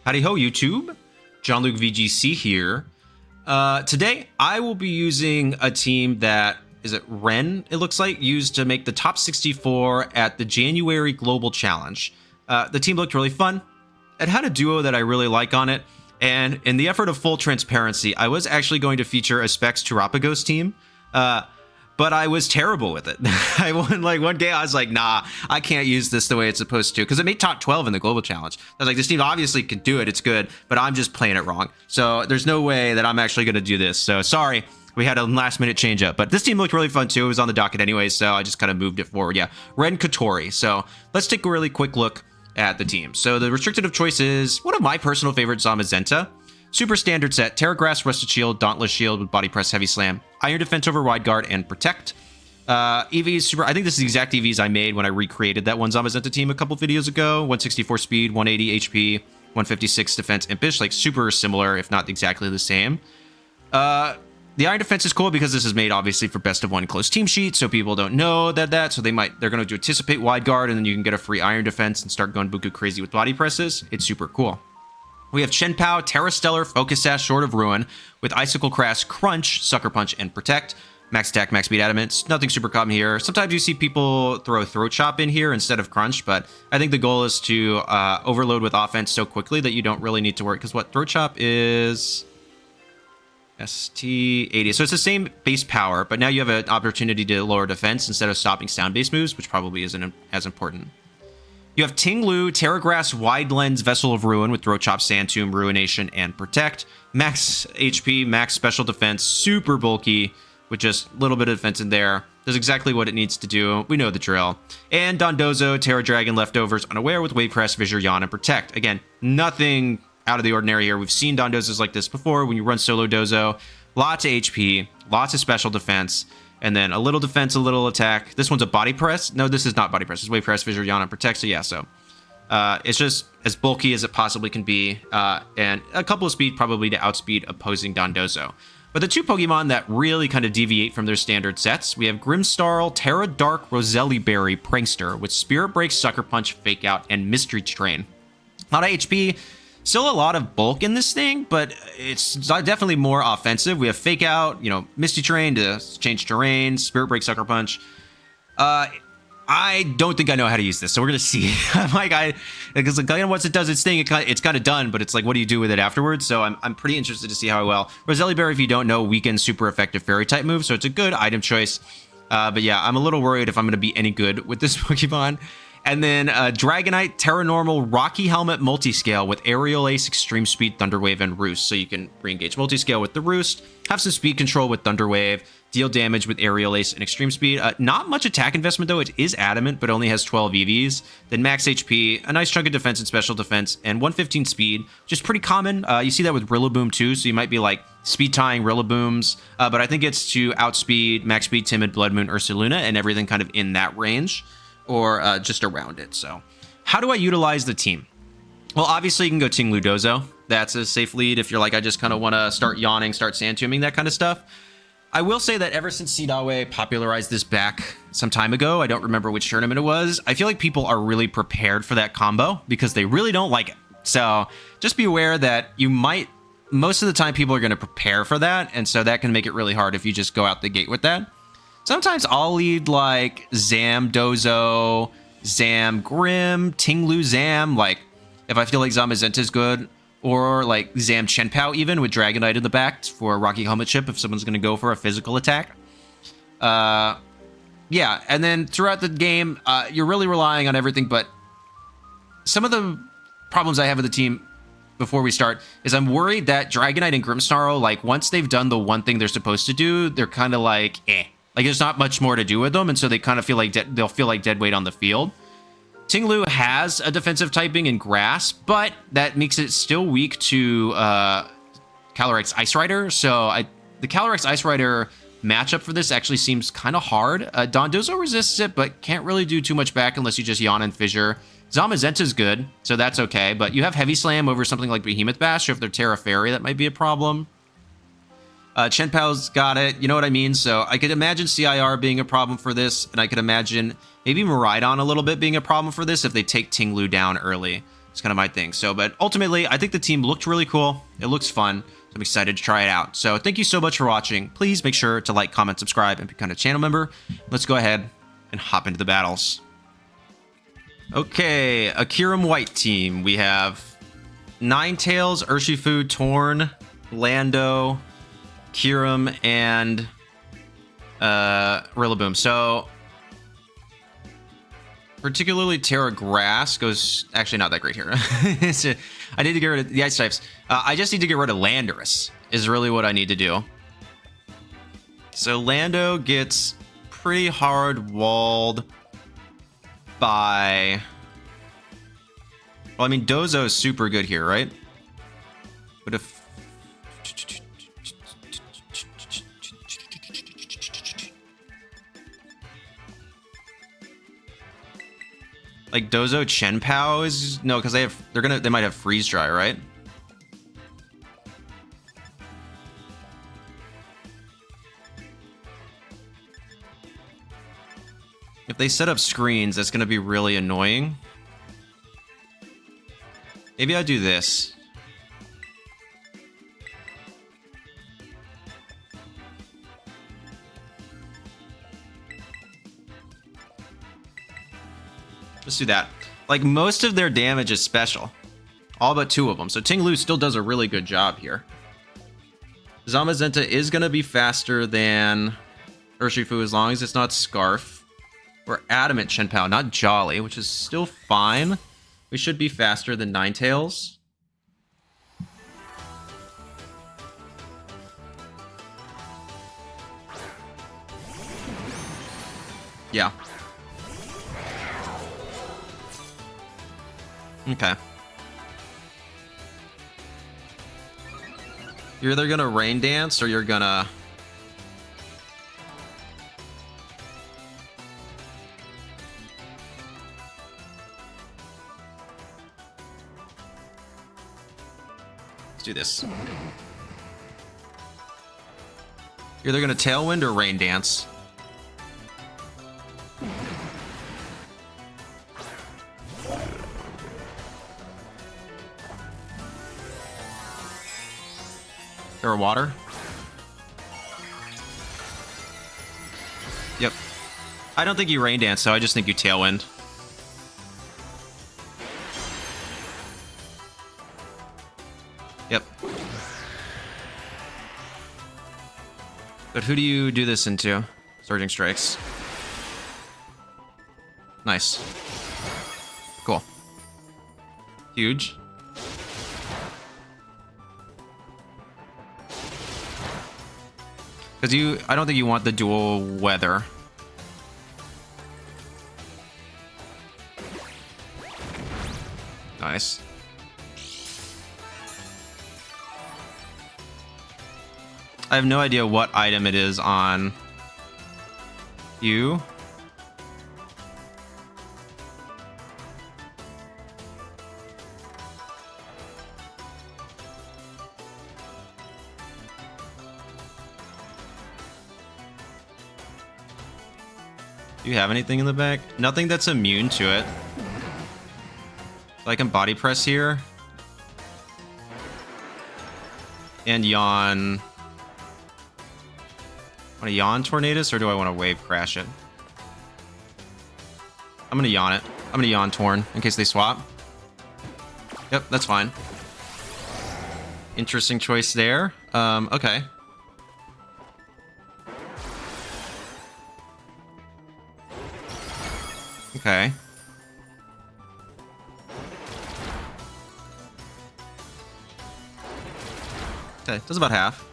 Howdy Ho, YouTube. Jon-Luke VGC here. Today, I will be using a team that, is it Ren, it looks like, used to make the top 64 at the January Global Challenge. The team looked really fun. It had a duo that I really like on it, and in the effort of full transparency, I was actually going to feature a Specs Terapagos team, but I was terrible with it. I won like one day, I was like, nah, I can't use this the way it's supposed to, because it made top 12 in the Global Challenge. I was like, this team obviously can do it, it's good, but I'm just playing it wrong. So there's no way that I'm actually going to do this. So sorry, we had a last minute change up, but this team looked really fun too. It was on the docket anyway, so I just kind of moved it forward. Yeah, Ren Kotorii. So let's take a really quick look at the team. So the restricted of choice is one of my personal favorites, Zamazenta. Super standard set, Tera Grass, Rusted Shield, Dauntless Shield with Body Press, Heavy Slam, Iron Defense over Wide Guard, and Protect. EVs, super. I think this is the exact EVs I made when I recreated that one Zamazenta team a couple videos ago. 164 speed, 180 HP, 156 defense impish, like super similar, if not exactly the same. The Iron Defense is cool because this is made obviously for best of one close team sheet, so people don't know so they're going to anticipate Wide Guard, and then you can get a free Iron Defense and start going buku crazy with body presses. It's super cool. We have Chien-Pao, Tera Stellar, Focus Sash, Sword of Ruin, with Icicle Crash, Crunch, Sucker Punch, and Protect. Max attack, max speed adamant. Nothing super common here. Sometimes you see people throw Throat Chop in here instead of Crunch, but I think the goal is to overload with offense so quickly that you don't really need to worry, because what Throat Chop is... ST80. So it's the same base power, but now you have an opportunity to lower defense instead of stopping sound-based moves, which probably isn't as important. You have Ting-Lu, Tera Grass, Wide Lens, Vessel of Ruin with Throat Chop, Sand Tomb, Ruination, and Protect. Max HP, max special defense, super bulky, with just a little bit of defense in there. Does exactly what it needs to do. We know the drill. And Dondozo, Terra Dragon, Leftovers, Unaware with Wave Press, Fissure, Yawn, and Protect. Again, nothing out of the ordinary here. We've seen Dondozos like this before when you run solo Dozo. Lots of HP, lots of special defense, and then a little defense, a little attack. This one's a body press. No, this is not body press. It's Wave Press, Fissure, Yawn, and Protect. So yeah, it's just as bulky as it possibly can be, and a couple of speed probably to outspeed opposing Dondozo. But the two Pokemon that really kind of deviate from their standard sets, we have Grimmsnarl, Terra Dark, Roseli Berry, Prankster with Spirit Break, Sucker Punch, Fake Out, and Mystery Terrain. A lot of HP. Still a lot of bulk in this thing, but it's definitely more offensive. We have Fake Out, Misty Terrain to change terrain, Spirit Break, Sucker Punch. I don't think I know how to use this, so we're gonna see. Because once it does its thing, it's kind of done, but it's like, what do you do with it afterwards? So I'm pretty interested to see how well. Roseli Berry, if you don't know, weakens super effective Fairy type move, so it's a good item choice. But yeah, I'm a little worried if I'm gonna be any good with this Pokemon. And then Dragonite, Terra Normal, Rocky Helmet, Multiscale with Aerial Ace, Extreme Speed, Thunder Wave, and Roost. So you can re-engage Multiscale with the Roost, have some speed control with Thunder Wave, deal damage with Aerial Ace and Extreme Speed. Not much attack investment though, it is adamant, but only has 12 EVs. Then max HP, a nice chunk of defense and special defense, and 115 speed, which is pretty common. You see that with Rillaboom too, so you might be like speed tying Rillabooms, but I think it's to outspeed, max speed, Timid, Blood Moon, Ursaluna, and everything kind of in that range, or just around it. So how do I utilize the team? Well, obviously you can go Ting-Lu Dozo. That's a safe lead if you're like, I just kind of want to start yawning, start sand tombing, that kind of stuff. I will say that ever since Si Dawei popularized this back some time ago, I don't remember which tournament it was, I feel like people are really prepared for that combo because they really don't like it. So just be aware that most of the time people are going to prepare for that, and so that can make it really hard if you just go out the gate with that. Sometimes I'll lead like Zam Dozo, Zam Grimm, Ting-Lu Zam, like if I feel like Zamazenta is good, or like Zam Chien-Pao even with Dragonite in the back for Rocky Helmet chip if someone's going to go for a physical attack. Yeah, and then throughout the game, you're really relying on everything, but some of the problems I have with the team before we start is I'm worried that Dragonite and Grimmsnarl, like once they've done the one thing they're supposed to do, they're kind of like, eh. Like, there's not much more to do with them, and so they kind of feel like they'll feel like dead weight on the field. Ting-Lu has a defensive typing in Grass, but that makes it still weak to Calyrex Ice Rider. So the Calyrex Ice Rider matchup for this actually seems kind of hard. Dondozo resists it, but can't really do too much back unless you just yawn and fissure. Zamazenta's good, so that's okay, but you have Heavy Slam over something like Behemoth Bash, or if they're Terra Fairy, that might be a problem. Chien-Pao's got it, you know what I mean? So I could imagine CIR being a problem for this, and I could imagine maybe Miraidon a little bit being a problem for this if they take Ting-Lu down early. It's kind of my thing. So, but ultimately, I think the team looked really cool. It looks fun. I'm excited to try it out. So thank you so much for watching. Please make sure to like, comment, subscribe, and become a channel member. Let's go ahead and hop into the battles. Okay, a Kyurem White team. We have Ninetales, Urshifu, Torn, Lando, Kyurem, and Rillaboom. So particularly Tera Grass goes actually not that great here. I need to get rid of the ice types. I just need to get rid of Landorus is really what I need to do. So Lando gets pretty hard walled by... Well, I mean, Dozo is super good here, right? But if... Like Dozo Chien-Pao is no, because they might have freeze dry, right? If they set up screens, that's gonna be really annoying. Maybe I do this. Let's do that. Like, most of their damage is special. All but 2 of them. So Ting-Lu still does a really good job here. Zamazenta is going to be faster than Urshifu as long as it's not Scarf. Or Adamant Chien-Pao, not Jolly, which is still fine. We should be faster than Ninetales. Yeah. Okay. You're either gonna Rain Dance or you're gonna... Let's do this. You're either gonna Tailwind or Rain Dance. Or water. Yep. I don't think you Rain Dance, so I just think you Tailwind. Yep. But who do you do this into? Surging Strikes. Nice. Cool. Huge. Because I don't think you want the dual weather. Nice. I have no idea what item it is on you. Do you have anything in the back? Nothing that's immune to it. So I can body press here. And yawn. Want to yawn Tornadus or do I want to wave crash it? I'm gonna yawn it. I'm gonna yawn Torn in case they swap. Yep, that's fine. Interesting choice there. Okay. Okay. Okay, does about half.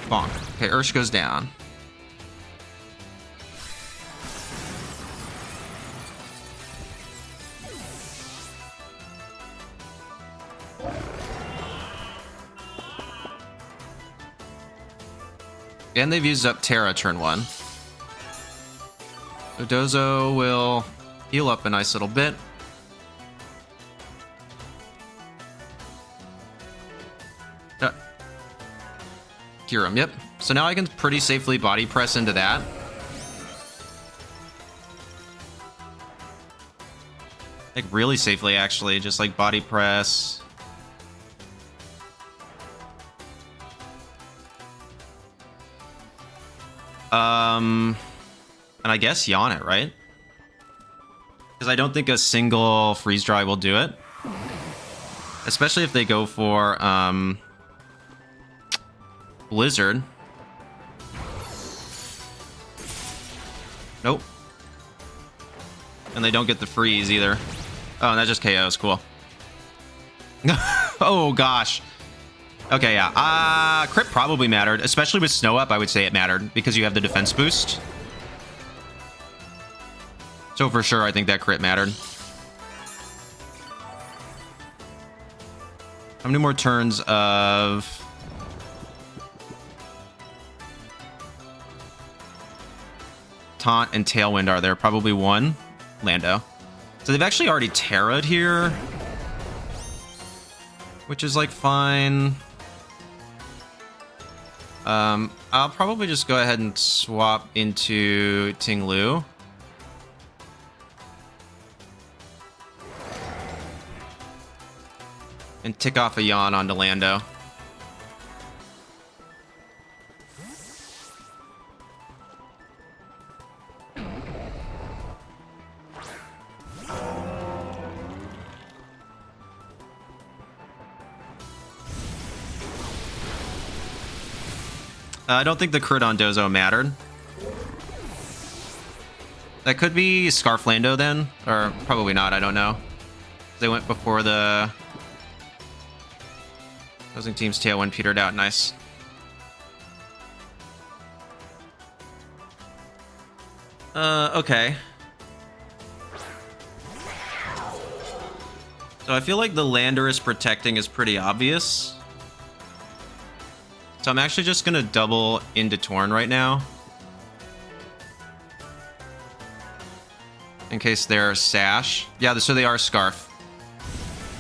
Bonk. Okay, Ursh goes down. And they've used up Tera turn 1. So Dozo will heal up a nice little bit. Kyurem, yep. So now I can pretty safely body press into that. Like, really safely, actually. Just, like, body press. And I guess yawn it, right? Because I don't think a single freeze dry will do it. Especially if they go for, Blizzard. Nope. And they don't get the freeze either. Oh, and that just KOs. Cool. Oh, gosh. Okay, yeah. Crit probably mattered. Especially with Snow Up, I would say it mattered. Because you have the defense boost. So for sure, I think that crit mattered. How many more turns of... Taunt and Tailwind are there? Probably one. Lando. So they've actually already Terra'd here. Which is, like, fine. I'll probably just go ahead and swap into Ting-Lu. And tick off a yawn onto Lando. I don't think the crit on Dozo mattered. That could be Scarf Lando then, or probably not, I don't know. They went before the opposing team's Tailwind petered out, nice. Okay. So I feel like the Landorus protecting is pretty obvious. So I'm actually just gonna double into Torn right now. In case they're Sash. Yeah, so they are Scarf.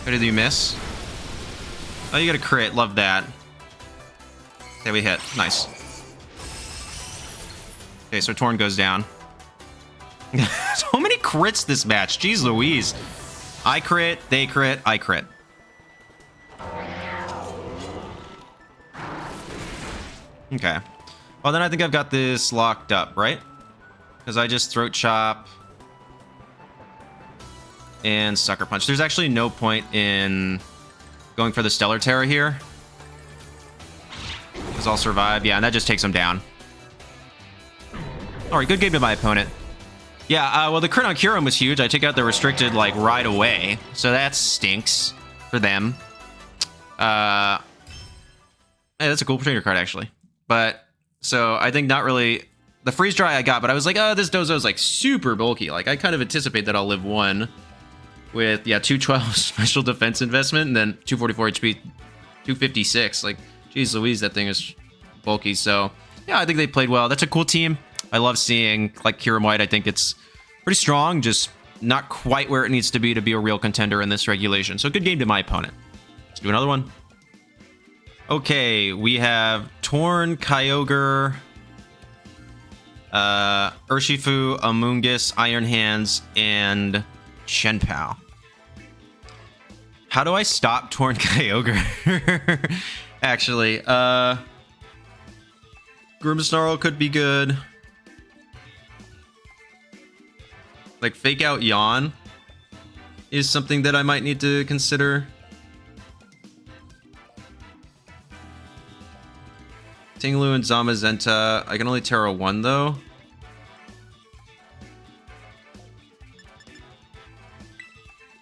How did you miss? Oh, you got a crit. Love that. Okay, we hit. Nice. Okay, so Torn goes down. So many crits this match. Jeez Louise. I crit, they crit, I crit. Okay. Well, then I think I've got this locked up, right? Because I just Throat Chop and Sucker Punch. There's actually no point in going for the Stellar Tera here. Because I'll survive. Yeah, and that just takes him down. Alright, good game to my opponent. Yeah, well, the crit on Kyurem was huge. I took out the restricted, like, right away. So that stinks for them. Hey, that's a cool trainer card, actually. But, so, I think not really... The freeze dry I got, but I was like, oh, this Dozo's, like, super bulky. Like, I kind of anticipate that I'll live one with, yeah, 212 special defense investment, and then 244 HP, 256. Like, geez Louise, that thing is bulky. So, yeah, I think they played well. That's a cool team. I love seeing, like, Kyurem White. I think it's pretty strong, just not quite where it needs to be a real contender in this regulation. So, good game to my opponent. Let's do another one. Okay, we have Torn, Kyogre, Urshifu, Amoonguss, Iron Hands, and Chien-Pao. How do I stop Torn Kyogre? Actually, Grimmsnarl could be good. Like, Fake Out Yawn is something that I might need to consider. Ting-Lu and Zamazenta. I can only Tera one, though.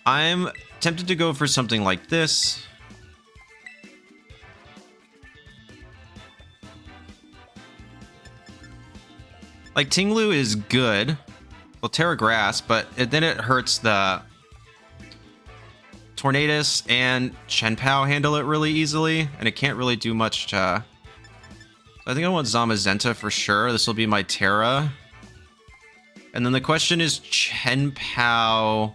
I'm tempted to go for something like this. Like, Ting-Lu is good. Well, Tera Grass, but then it hurts the Tornadus and Chien-Pao handle it really easily, and it can't really do much to... I think I want Zamazenta for sure. This will be my Tera. And then the question is Chien-Pao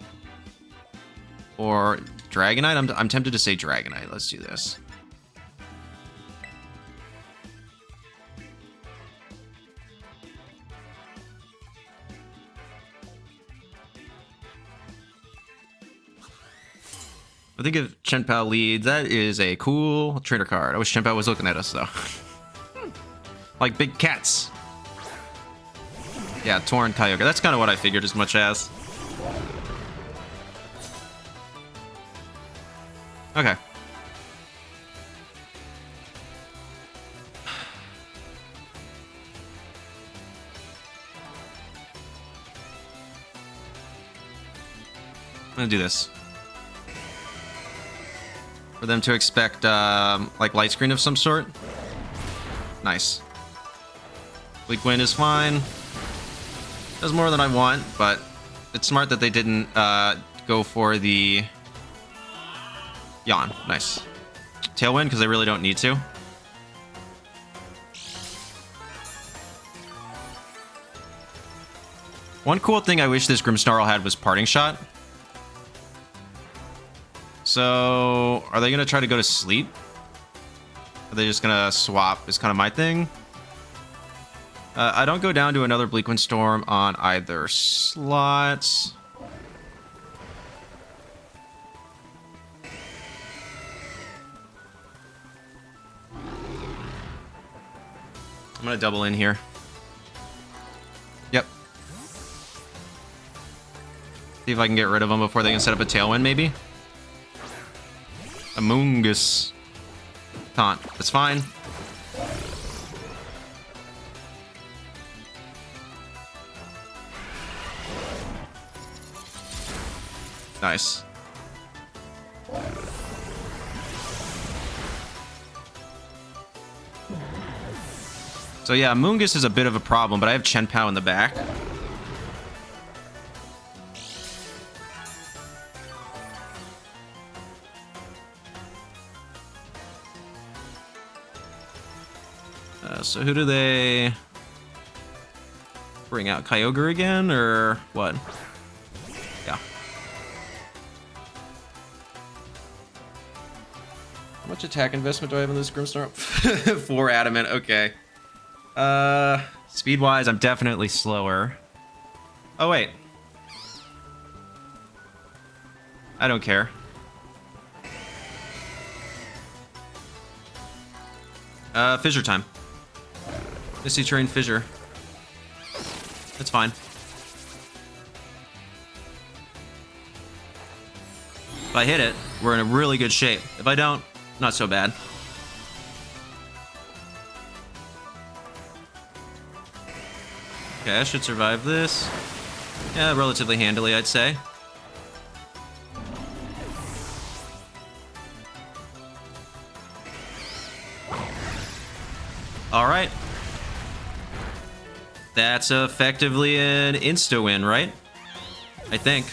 or Dragonite? I'm tempted to say Dragonite. Let's do this. I think if Chien-Pao leads, that is a cool trainer card. I wish Chien-Pao was looking at us, though. Like big cats. Yeah, Torn Kyogre. That's kind of what I figured as much as. Okay. I'm gonna do this. For them to expect, like, light screen of some sort. Nice. Weak Wind is fine. Does more than I want, but it's smart that they didn't go for the Yawn. Nice. Tailwind, because they really don't need to. One cool thing I wish this Grimmsnarl had was Parting Shot. So, are they going to try to go to sleep? Are they just going to swap is kind of my thing. I don't go down to another Bleak Wind Storm on either slot. I'm going to double in here. Yep. See if I can get rid of them before they can set up a Tailwind, maybe. Amoongus. Taunt. That's fine. Nice. So yeah, Amoongus is a bit of a problem, but I have Chien-Pao in the back. So who do they bring out? Kyogre again, or what? Yeah. How much attack investment do I have in this Grimmsnarl? 4 adamant, okay. Speed-wise, I'm definitely slower. Oh, wait. I don't care. Fissure time. Misty Terrain Fissure. That's fine. If I hit it, we're in a really good shape. If I don't, not so bad. Okay, I should survive this. Yeah, relatively handily, I'd say. Alright. That's effectively an insta-win, right? I think.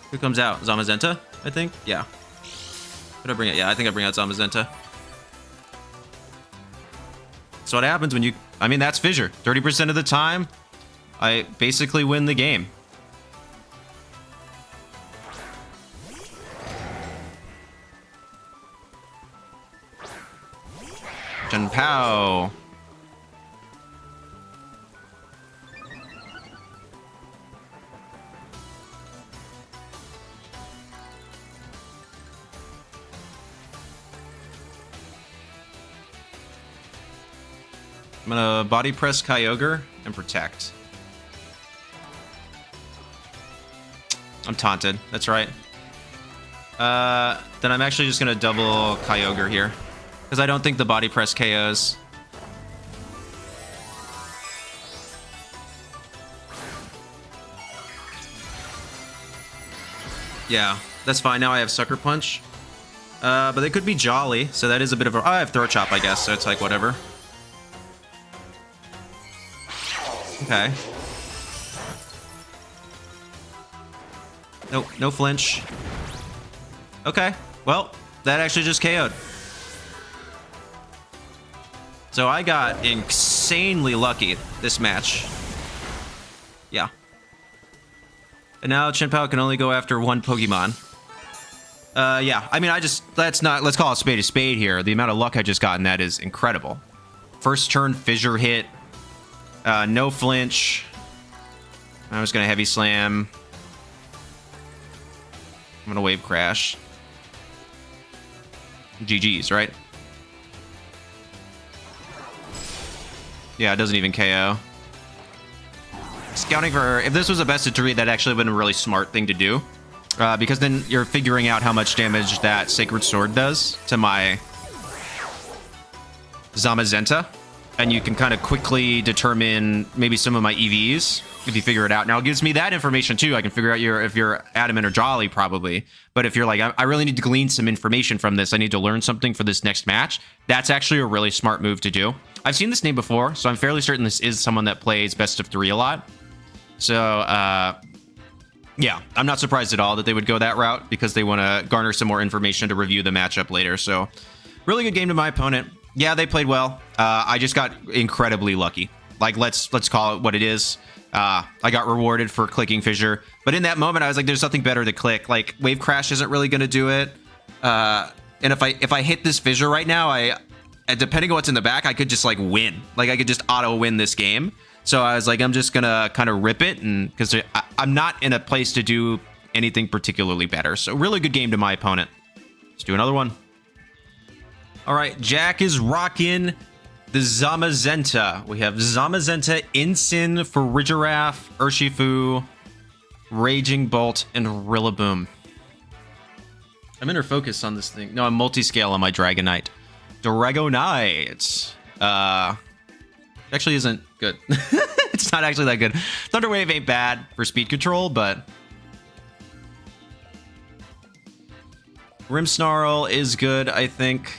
Who comes out? Zamazenta, I think? Yeah. Did I bring it? Yeah, I think I bring out Zamazenta. So what happens when you... I mean, that's Fissure. 30% of the time, I basically win the game. Chien-Pao. I'm gonna body press Kyogre and protect. I'm taunted. That's right. Then I'm actually just gonna double Kyogre here, because I don't think the body press KOs. Yeah, that's fine. Now I have Sucker Punch. But they could be Jolly, so that is a bit of a... I have Throat Chop, I guess, so it's like whatever. Okay. Nope, no flinch. Okay, well, that actually just KO'd. So I got insanely lucky this match. Yeah. And now Chien-Pao can only go after one Pokemon. Yeah, I mean, let's call a spade here. The amount of luck I just got in that is incredible. First turn Fissure hit. No flinch. I was gonna Heavy Slam. I'm gonna Wave Crash. GG's, right? Yeah, it doesn't even KO. Scouting for... If this was a best of 3, that'd actually been a really smart thing to do. Because then you're figuring out how much damage that Sacred Sword does to my Zamazenta. And you can kind of quickly determine maybe some of my EVs if you figure it out. Now, it gives me that information, too. I can figure out if you're Adamant or Jolly, probably. But if you're like, I really need to glean some information from this, I need to learn something for this next match, that's actually a really smart move to do. I've seen this name before, so I'm fairly certain this is someone that plays best of 3 a lot. So, yeah, I'm not surprised at all that they would go that route because they want to garner some more information to review the matchup later. So, really good game to my opponent. Yeah, they played well. I just got incredibly lucky. Like, let's call it what it is. I got rewarded for clicking Fissure. But in that moment, I was like, there's nothing better to click. Like, Wave Crash isn't really going to do it. And if I hit this Fissure right now, and depending on what's in the back, I could just, like, win. Like, I could just auto-win this game. So I was like, I'm just going to kind of rip it. And because I'm not in a place to do anything particularly better. So really good game to my opponent. Let's do another one. All right, Jack is rocking the Zamazenta. We have Zamazenta, Ensign, Farigiraf, Urshifu, Raging Bolt, and Rillaboom. I'm inner focus on this thing. No, I'm multiscale on my Dragonite. Dragonite. Actually isn't good. It's not actually that good. Thunder Wave ain't bad for speed control, but Grimmsnarl is good, I think.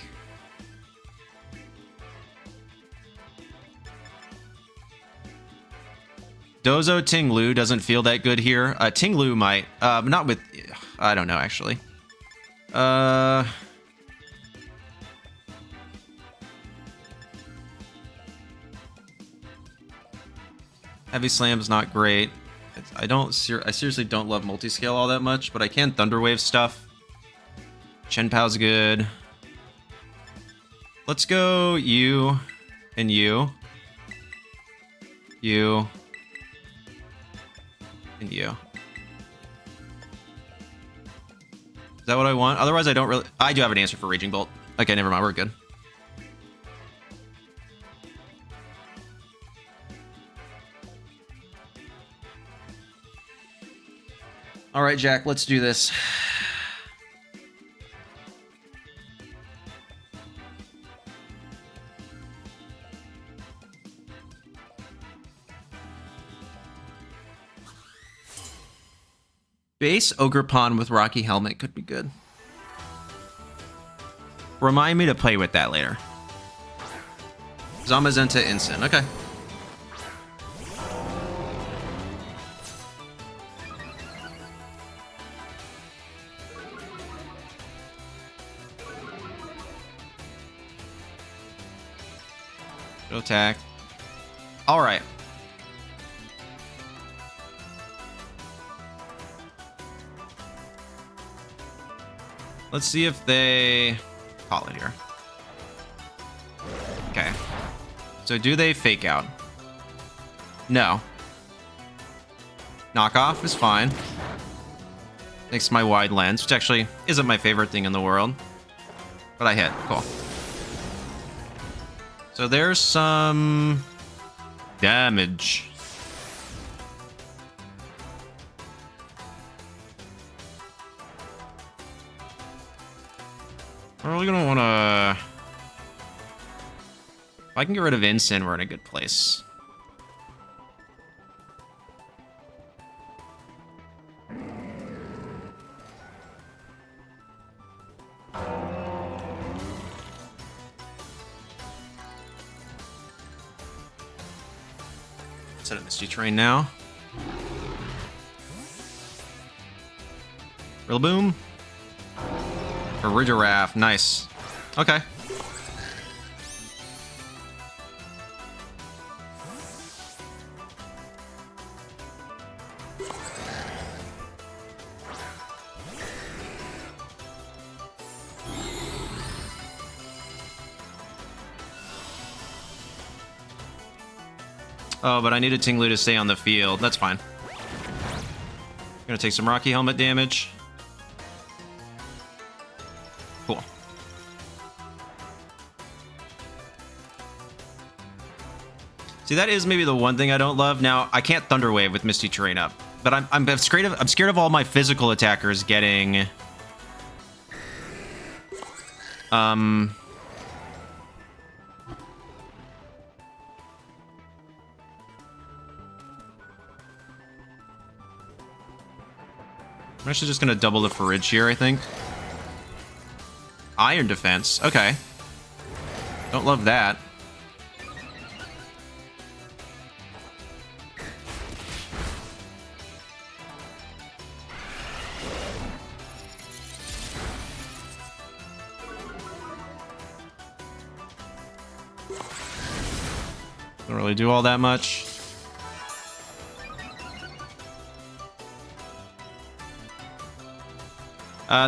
Dondozo Ting-Lu doesn't feel that good here. Ting-Lu might, not with, I don't know actually. Heavy Slam's not great. I seriously don't love Multiscale all that much, but I can Thunder Wave stuff. Chien-Pao's good. Let's go you and you. You. And you. Is that what I want? Otherwise, I don't really... I do have an answer for Raging Bolt. Okay, never mind. We're good. All right, Jack, let's do this. Base Ogerpon with Rocky Helmet could be good. Remind me to play with that later. Zamazenta Ensign. Okay. Go attack. All right. Let's see if they call it here. Okay. So do they fake out? No. Knockoff is fine. Makes my wide lens, which actually isn't my favorite thing in the world. But I hit. Cool. So there's some damage. I'm really gonna wanna... If I can get rid of Ensign, we're in a good place. Set up Misty Terrain now. Rillaboom. Farigiraf, nice. Okay. Oh, but I needed Ting-Lu to stay on the field. That's fine. Gonna take some Rocky Helmet damage. Cool. See, that is maybe the one thing I don't love. Now, I can't Thunder Wave with Misty Terrain up, but I'm scared of all my physical attackers getting I'm actually just gonna double the Forage here, I think. Iron defense. Okay. Don't love that. Don't really do all that much.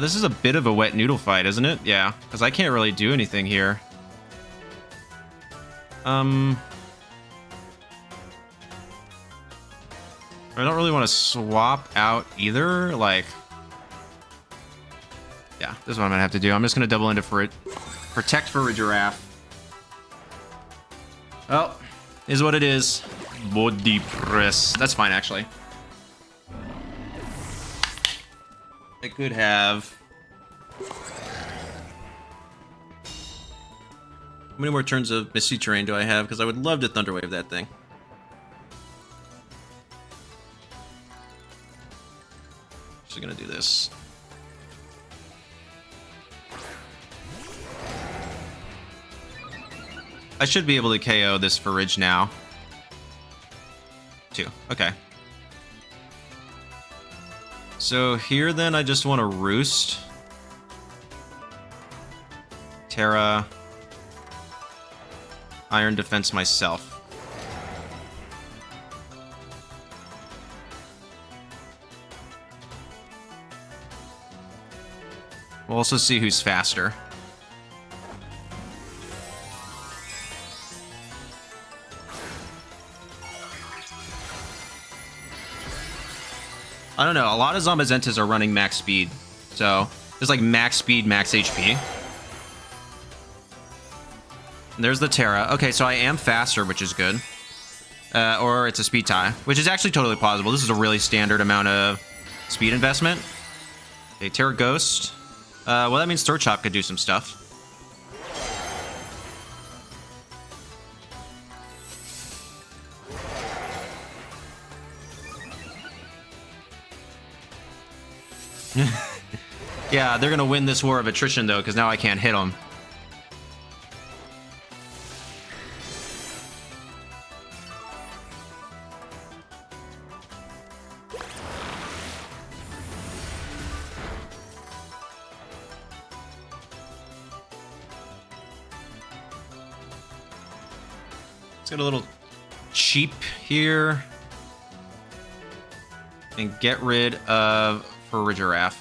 This is a bit of a wet noodle fight, isn't it? Yeah, because I can't really do anything here. I don't really want to swap out either. Like, yeah, this is what I'm gonna have to do. I'm just gonna double into for it. Protect for a giraffe. Well, is what it is. Body press. That's fine, actually. I could have. How many more turns of Misty Terrain do I have? Because I would love to Thunder Wave that thing. Just gonna do this. I should be able to KO this Forage now. 2. Okay. So here then I just want to Roost. Tera. Iron defense myself. We'll also see who's faster. I don't know, a lot of Zamazentas are running max speed. So, there's like max speed, max HP. And there's the Tera. Okay, so I am faster, which is good. Or it's a speed tie, which is actually totally plausible. This is a really standard amount of speed investment. Okay, Tera Ghost. Well, that means Throat Chop could do some stuff. Yeah, they're gonna win this war of attrition though, because now I can't hit them. Let's get a little cheap here and get rid of Farigiraffe.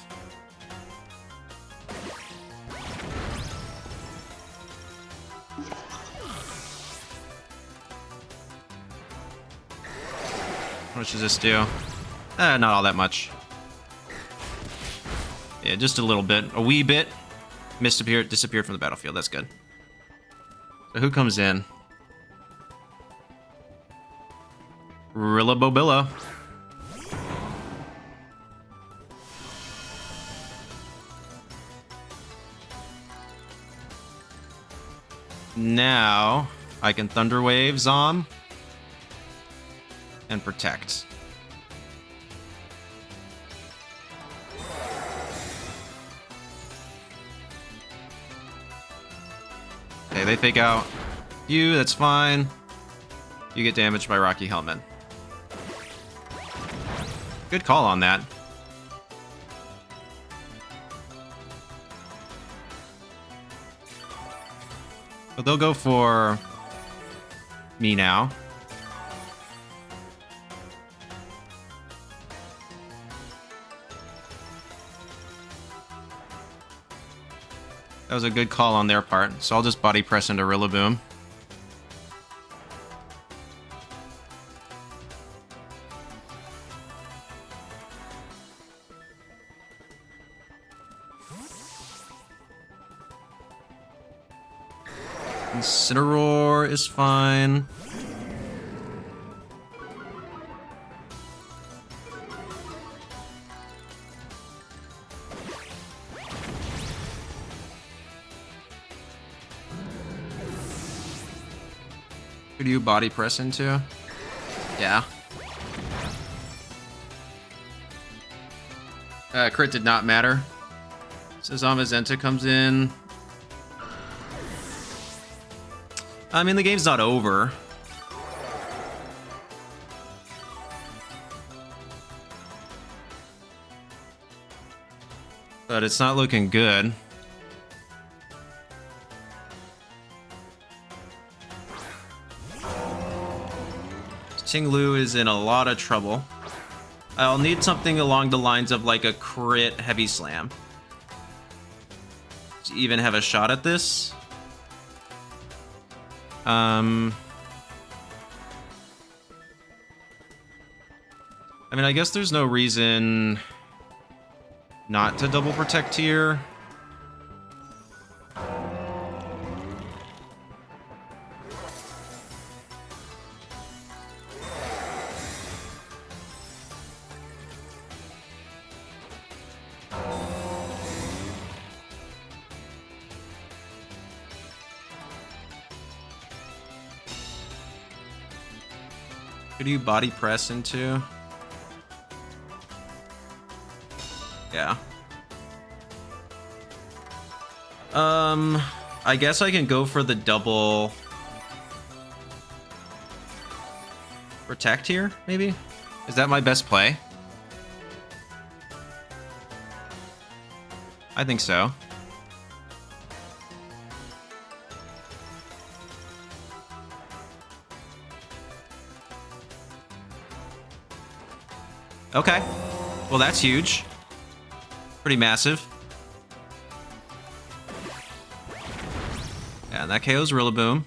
What does this do? Not all that much. Yeah, just a little bit. A wee bit. Disappeared from the battlefield. That's good. So who comes in? Rillabobilla. Now I can Thunder Wave Zom and protect. Okay, they fake out you, that's fine. You get damaged by Rocky Helmet. Good call on that. But they'll go for me now. That was a good call on their part, so I'll just body press into Rillaboom. Incineroar is fine. Who do you body press into? Yeah. Crit did not matter. So Zamazenta comes in. I mean, the game's not over. But it's not looking good. Ting-Lu is in a lot of trouble. I'll need something along the lines of like a crit heavy slam to even have a shot at this. I mean, I guess there's no reason not to double protect here. Who do you body press into? Yeah. I guess I can go for the double protect here, maybe? Is that my best play? I think so. Okay. Well, that's huge. Pretty massive. Yeah, and that KO's Rillaboom.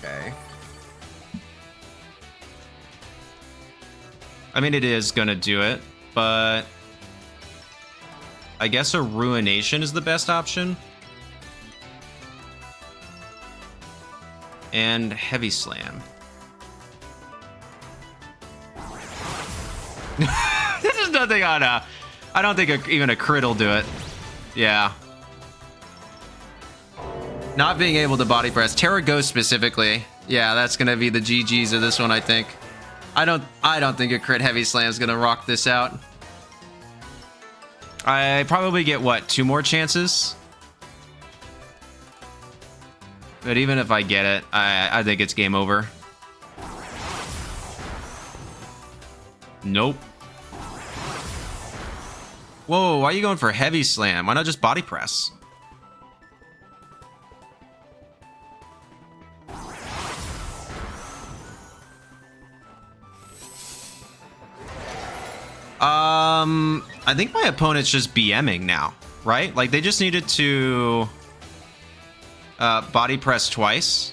Okay. I mean, it is gonna do it, but I guess a Ruination is the best option. And Heavy Slam. This is nothing on a... I don't think even a crit will do it. Yeah. Not being able to body press. Tera Ghost specifically. Yeah, that's gonna be the GGs of this one, I think. I don't think a crit Heavy Slam is gonna rock this out. I probably get, what, 2 more chances? But even if I get it, I think it's game over. Nope. Whoa, why are you going for Heavy Slam? Why not just body press? I think my opponent's just BMing now, right? Like, they just needed to body press twice.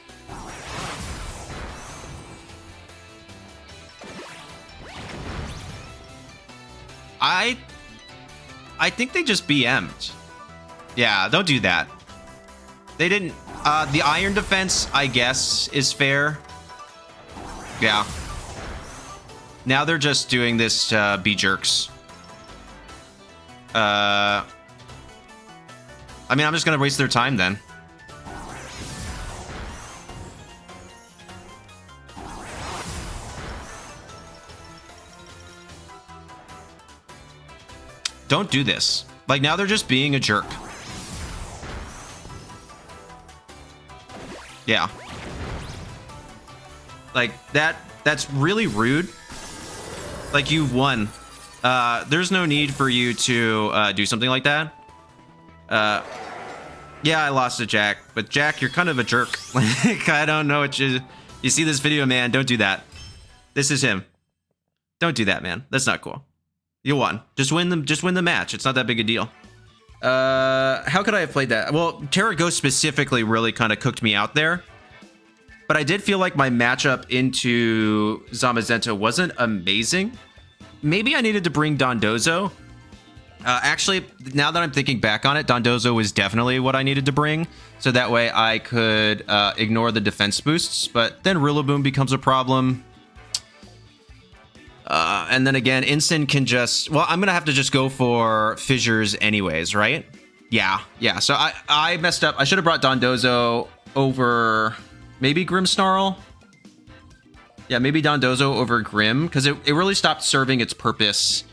I think they just BM'd. Yeah, don't do that. They didn't... the Iron Defense, I guess, is fair. Yeah. Now they're just doing this to be jerks. I mean, I'm just gonna waste their time then. Don't do this. Like, now they're just being a jerk. Yeah. Like, that's really rude. Like, you've won. There's no need for you to do something like that. Yeah, I lost to Jack, but Jack, you're kind of a jerk. Like, I don't know what you see this video, man. Don't do that. This is him. Don't do that, man. That's not cool. You won. Just win the match. It's not that big a deal. How could I have played that? Well, Tera Ghost specifically really kind of cooked me out there. But I did feel like my matchup into Zamazenta wasn't amazing. Maybe I needed to bring Dondozo. Actually, now that I'm thinking back on it, Dondozo was definitely what I needed to bring. So that way I could ignore the defense boosts. But then Rillaboom becomes a problem. And then again, Incin can just... Well, I'm going to have to just go for Fissures anyways, right? Yeah. So I messed up. I should have brought Dondozo over maybe Grimmsnarl. Yeah, maybe Dondozo over Grimm, because it really stopped serving its purpose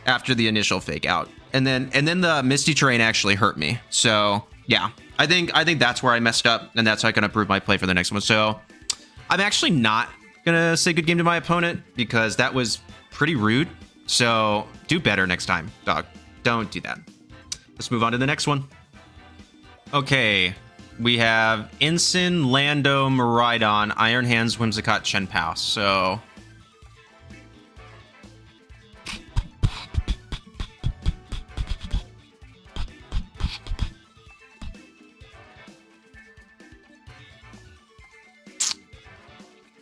after the initial fake out. And then the Misty Terrain actually hurt me. So yeah, I think that's where I messed up, and that's how I can improve my play for the next one. So I'm actually not gonna say good game to my opponent because that was pretty rude. So do better next time, dog. Don't do that. Let's move on to the next one. Okay, we have Incin, Lando, Miraidon, Iron Hands, Whimsicott, Chien-Pao. So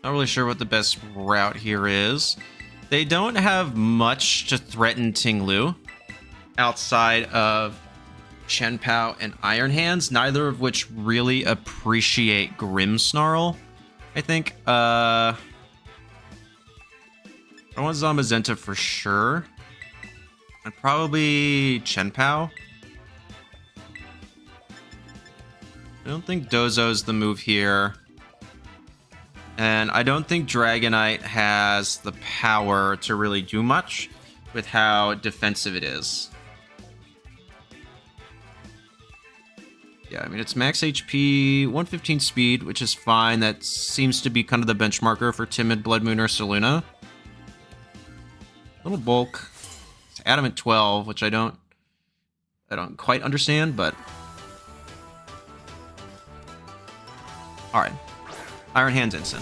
not really sure what the best route here is. They don't have much to threaten Ting-Lu outside of Chien-Pao and Iron Hands, neither of which really appreciate Grimmsnarl, I think. I want Zamazenta for sure. And probably Chien-Pao. I don't think Dozo's the move here. And I don't think Dragonite has the power to really do much with how defensive it is. Yeah, I mean, it's max HP, 115 speed, which is fine. That seems to be kind of the benchmarker for Timid, Blood Moon, or Saluna. Little bulk. It's Adamant 12, which I don't quite understand, but... Alright. Iron Hands Incin.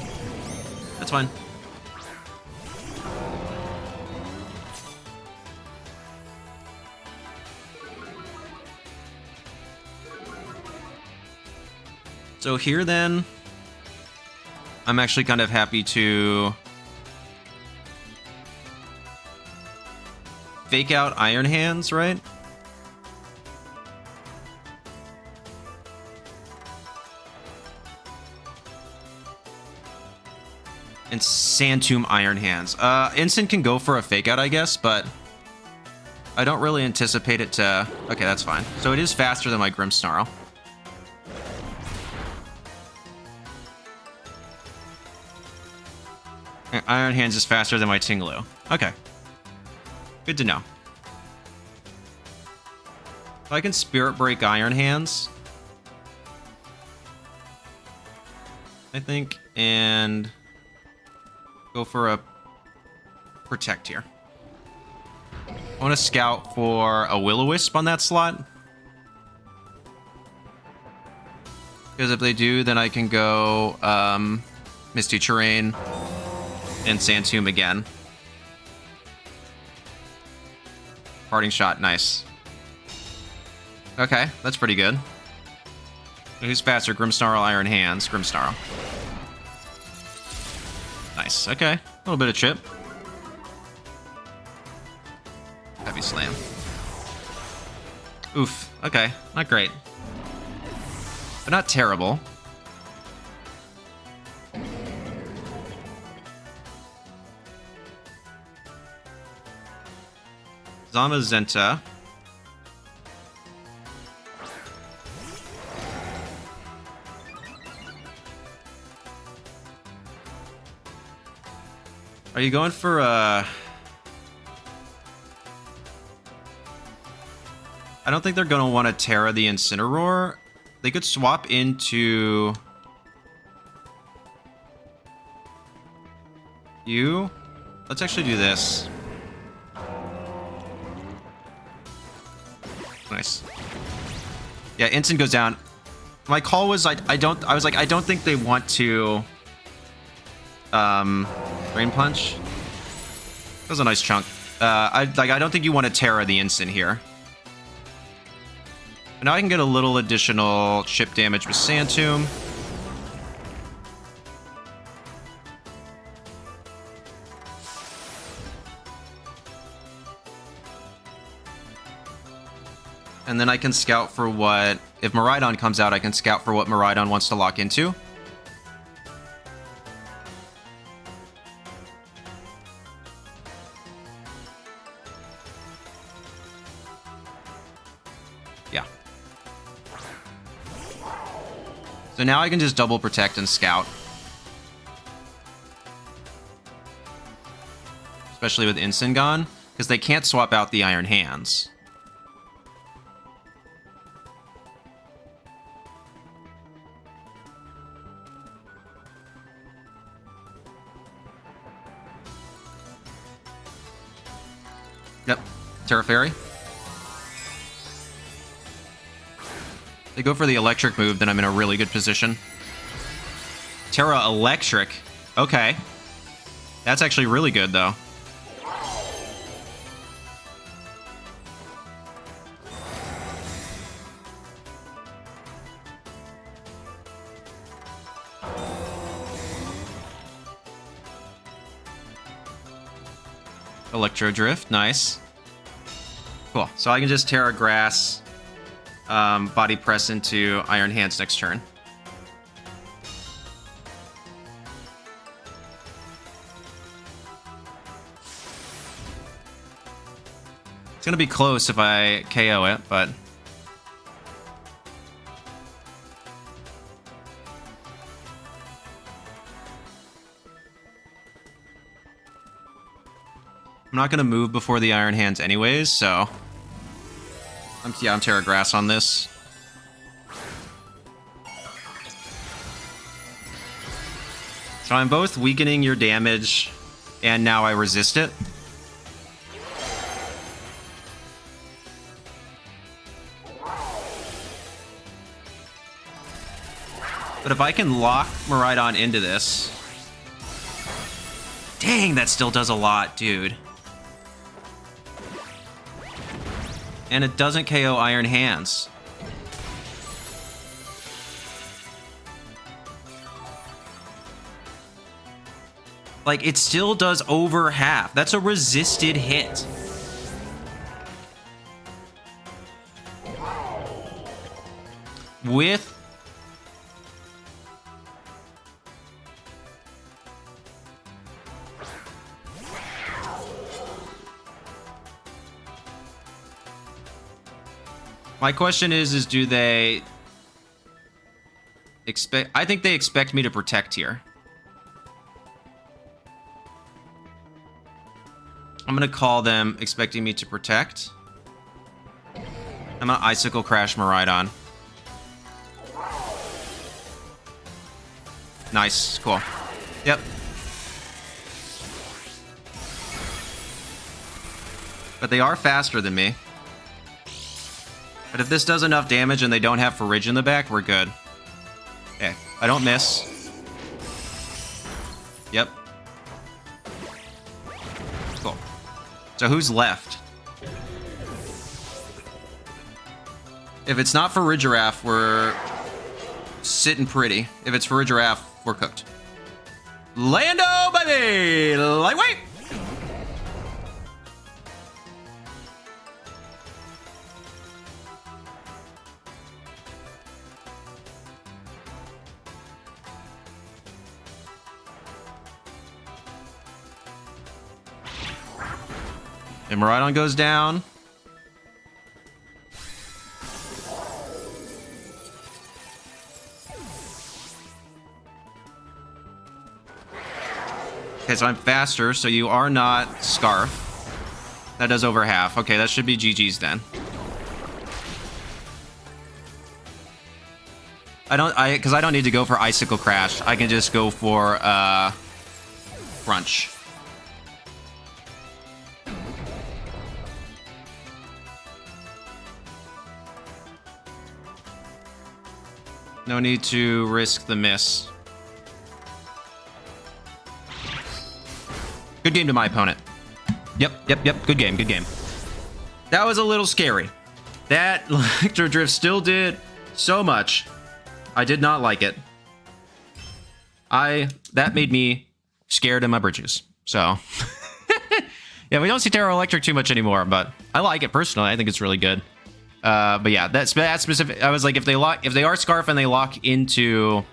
That's fine. So here then, I'm actually kind of happy to fake out Iron Hands, right? And Sand Tomb Iron Hands. Incin can go for a fake out, I guess, but I don't really anticipate it to... Okay, that's fine. So it is faster than my Grimmsnarl. Iron Hands is faster than my Ting-Lu. Okay. Good to know. So I can Spirit Break Iron Hands, I think, and go for a Protect here. I want to scout for a Will-O-Wisp on that slot. Because if they do, then I can go Misty Terrain and Sand Tomb again. Parting Shot, nice. Okay, that's pretty good. Who's faster, Grimmsnarl, Iron Hands? Grimmsnarl. Nice, okay. A little bit of chip. Heavy Slam. Oof, okay. Not great. But not terrible. Zamazenta. Are you going for I don't think they're going to want to Tera the Incineroar. They could swap into you. Let's actually do this. Nice. Yeah, Incin goes down. My call was I don't think they want to Rain Punch. That was a nice chunk. I don't think you want to Tera the Incin here. But now I can get a little additional chip damage with Sand Tomb. And then I can scout for what... If Miraidon comes out, I can scout for what Miraidon wants to lock into. Yeah. So now I can just double protect and scout. Especially with Instant gone, because they can't swap out the Iron Hands. Yep, Tera Fairy. They go for the electric move, then I'm in a really good position. Tera Electric. Okay. That's actually really good, though. Electro Drift, nice. Cool. So I can just Tera Grass, Body Press into Iron Hands next turn. It's gonna be close if I KO it, but... I'm not gonna move before the Iron Hands anyways, so... I'm Tera Grass on this. So I'm both weakening your damage, and now I resist it. But if I can lock Miraidon into this... Dang, that still does a lot, dude. And it doesn't KO Iron Hands. Like, it still does over half. That's a resisted hit. With... My question is do they expect... I think they expect me to protect here. I'm gonna call them expecting me to protect. I'm gonna Icicle Crash Miraidon. Nice, cool. Yep. But they are faster than me. But if this does enough damage and they don't have Fridge in the back, we're good. Okay, I don't miss. Yep. Cool. So who's left? If it's not Farigiraf, we're sitting pretty. If it's Farigiraf, we're cooked. Lando, baby! Lightweight! And Miraidon goes down. Okay, so I'm faster, so you are not Scarf. That does over half. Okay, that should be GG's then. Because I don't need to go for Icicle Crash. I can just go for Crunch. No need to risk the miss. Good game to my opponent. Yep. Good game. That was a little scary. That Electro Drift still did so much. I did not like it. That made me scared in my britches. So, yeah, we don't see Tera Electric too much anymore, but I like it personally. I think it's really good. But yeah, that's specific. I was like, if they are Scarf and they lock into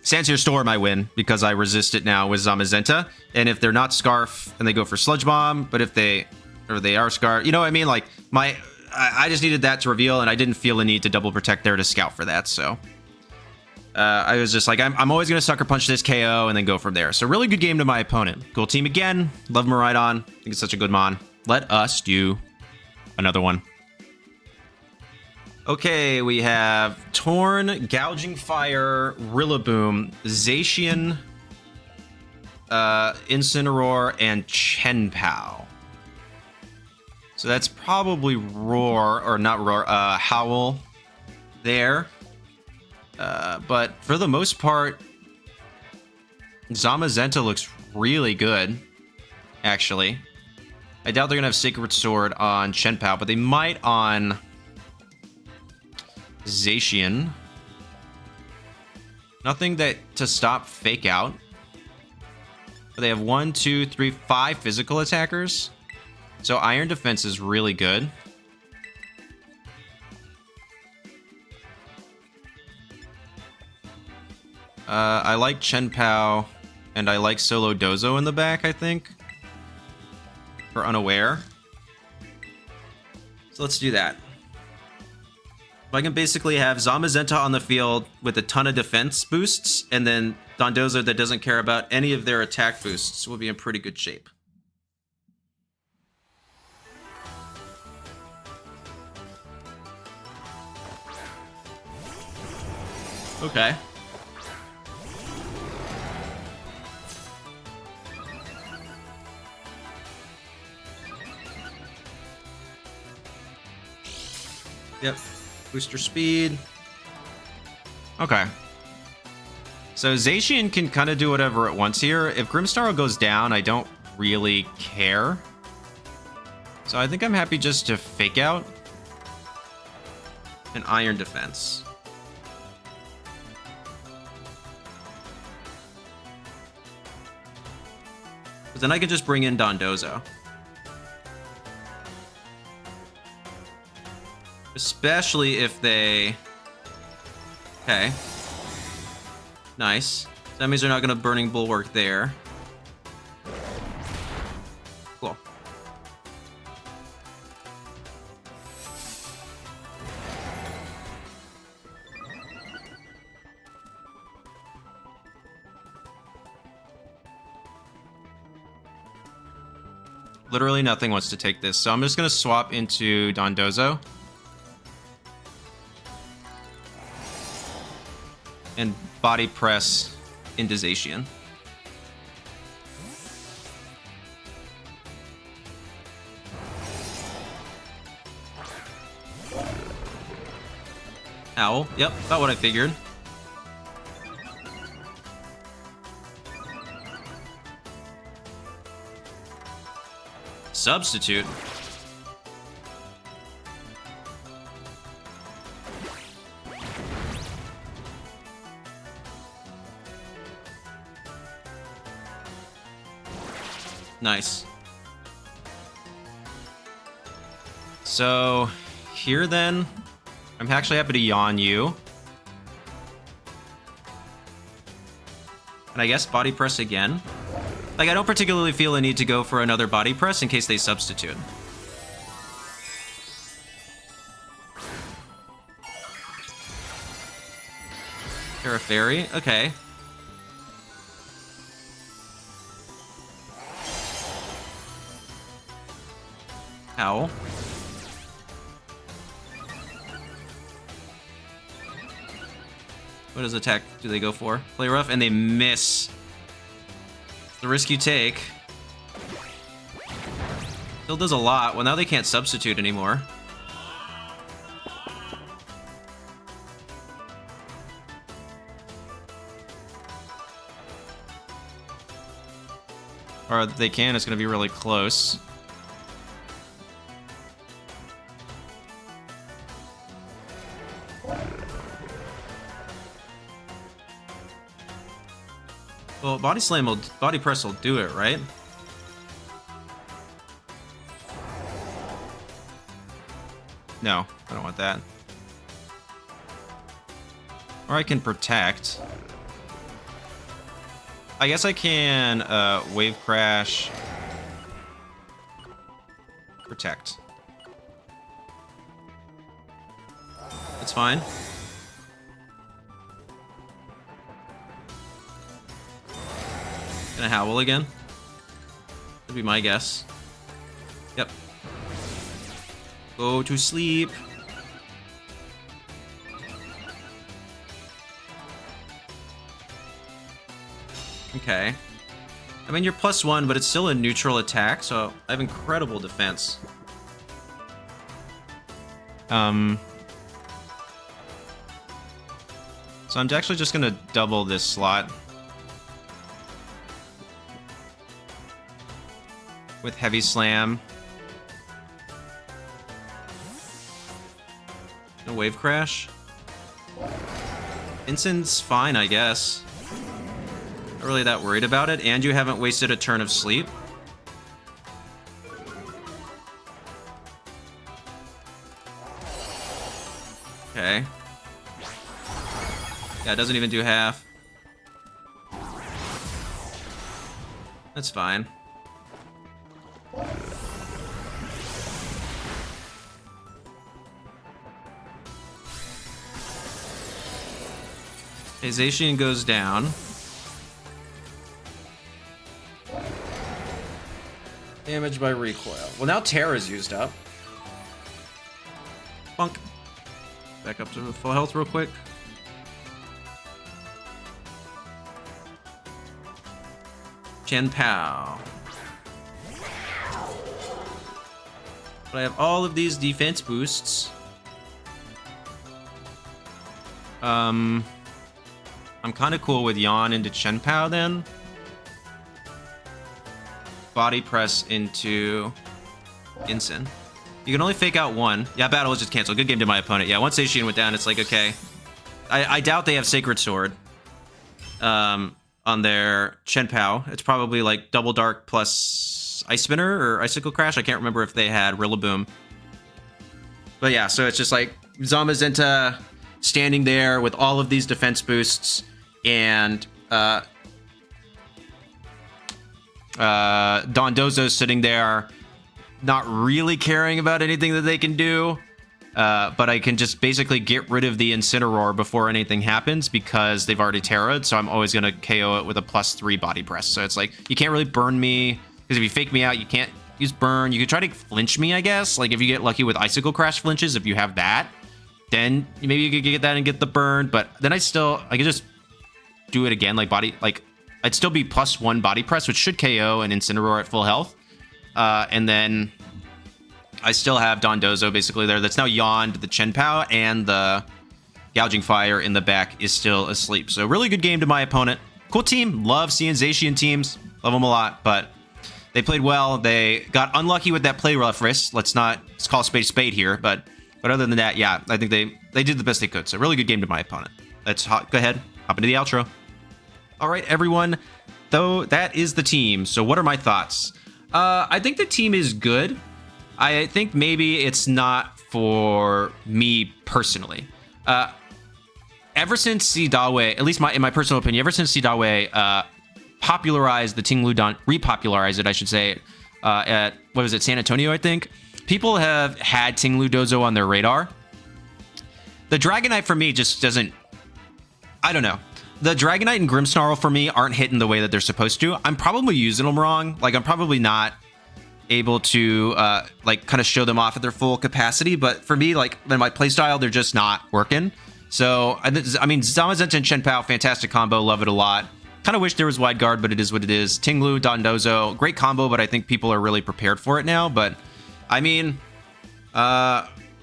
Sansir Storm, I win because I resist it now with Zamazenta. And if they're not Scarf and they go for Sludge Bomb, but if they are Scarf, you know what I mean? Like I just needed that to reveal, and I didn't feel a need to double protect there to scout for that. So I was just like, I'm always gonna Sucker Punch this KO and then go from there. So really good game to my opponent. Cool team again. Love Miraidon. I think it's such a good mon. Let us do another one. Okay, we have Torn, Gouging Fire, Rillaboom, Zacian, Incineroar, and Chien-Pao. So that's probably Roar, or not Roar, Howl there. But for the most part, Zamazenta looks really good, actually. I doubt they're going to have Sacred Sword on Chien-Pao, but they might on Zacian. Nothing to stop Fake Out. But they have 1, 2, 3, 5 physical attackers. So Iron Defense is really good. I like Chien-Pao, and I like Solo Dozo in the back, I think. For Unaware. So let's do that. I can basically have Zamazenta on the field with a ton of defense boosts, and then Dondozo that doesn't care about any of their attack boosts will be in pretty good shape. Okay. Yep. Booster speed. Okay. So Zacian can kind of do whatever it wants here. If Grimmsnarl goes down, I don't really care. So I think I'm happy just to Fake Out an Iron Defense. But then I can just bring in Dondozo. Especially if they... Okay. Nice. That means they're not going to Burning Bulwark there. Cool. Literally nothing wants to take this, so I'm just going to swap into Dondozo. And Body Press into Zacian. Owl. Yep, about what I figured. Substitute. Nice. So here then, I'm actually happy to yawn you. And I guess Body Press again. Like, I don't particularly feel a need to go for another Body Press in case they substitute. Tera Fairy, okay. Owl. What does attack do they go for? Play rough, and they miss. The risk you take. Still does a lot. Well, now they can't substitute anymore. Or they can, it's going to be really close. Well, Body Press will do it, right? No, I don't want that. Or I can protect. I guess I can wave crash. Protect. It's fine. Gonna howl again. Would be my guess. Yep. Go to sleep. Okay. I mean, you're +1, but it's still a neutral attack, so I have incredible defense. So I'm actually just gonna double this slot with Heavy Slam. No Wave Crash. Insant's fine, I guess. Not really that worried about it, and you haven't wasted a turn of sleep. Okay. Yeah, it doesn't even do half. That's fine. Okay, Zacian goes down. Damage by recoil. Well, now Tera's used up. Bonk. Back up to full health real quick. Chien-Pao. But I have all of these defense boosts. I'm kind of cool with Yawn into Chien-Pao then. Body press into Instant. You can only fake out one. Yeah, battle was just canceled. Good game to my opponent. Yeah, once Zacian went down, it's like, okay. I doubt they have Sacred Sword on their Chien-Pao. It's probably like Double Dark plus Ice Spinner or Icicle Crash. I can't remember if they had Rillaboom. But yeah, so it's just like Zamazenta standing there with all of these defense boosts and Dondozo sitting there not really caring about anything that they can do, but I can just basically get rid of the Incineroar before anything happens because they've already Terra'd, so I'm always going to KO it with a +3 body press. So it's like, you can't really burn me, because if you fake me out, you can't use burn. You could try to flinch me, I guess. Like, if you get lucky with Icicle Crash flinches, if you have that, then maybe you could get that and get the burn, but then I could just do it again, I'd still be +1 body press, which should KO an Incineroar at full health. And then I still have Dondozo basically there. That's now yawned. The Chien-Pao and the Gouging Fire in the back is still asleep. So really good game to my opponent. Cool team. Love seeing Zacian teams. Love them a lot, but they played well. They got unlucky with that play rough wrist. Let's call spade here. But other than that, yeah, I think they did the best they could. So really good game to my opponent. Go ahead. Hop into the outro. All right, everyone. Though that is the team. So what are my thoughts? I think the team is good. I think maybe it's not for me personally. Ever since Si Dawei, at least in my personal opinion, ever since Si Dawei popularized the Ting-Lu, repopularized it, I should say, at, what was it, San Antonio, I think? People have had Ting-Lu Dozo on their radar. The Dragonite for me just doesn't, I don't know. The Dragonite and Grimmsnarl for me aren't hitting the way that they're supposed to. I'm probably using them wrong. Like, I'm probably not able to, kind of show them off at their full capacity. But for me, like, in my playstyle, they're just not working. So, I mean, Zamazenta and Chien-Pao, fantastic combo. Love it a lot. Kind of wish there was wide guard, but it is what it is. Ting-Lu, Dondozo, great combo, but I think people are really prepared for it now. But, I mean,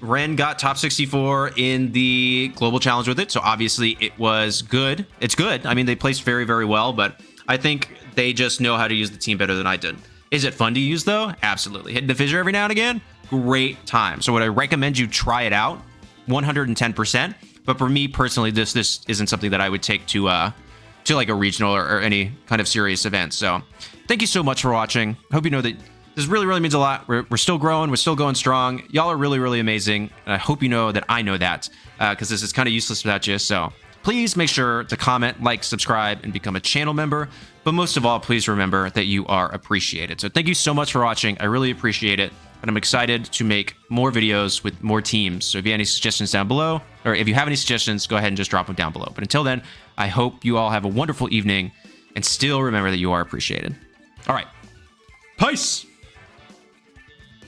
Ren got top 64 in the global challenge with it, so obviously it was good. It's good. I mean, they placed very, very well, but I think they just know how to use the team better than I did. Is it fun to use, though? Absolutely. Hitting the Fissure every now and again? Great time. So would I recommend you try it out? 110%. But for me personally, this isn't something that I would take to like a regional or any kind of serious event. So thank you so much for watching. I hope you know that this This really, really means a lot. We're still growing. We're still going strong. Y'all are really, really amazing. And I hope you know that I know that, because this is kind of useless without you. So please make sure to comment, like, subscribe, and become a channel member. But most of all, please remember that you are appreciated. So thank you so much for watching. I really appreciate it. And I'm excited to make more videos with more teams. So if you have any suggestions down below, or if you have any suggestions, go ahead and just drop them down below. But until then, I hope you all have a wonderful evening and still remember that you are appreciated. All right. Peace.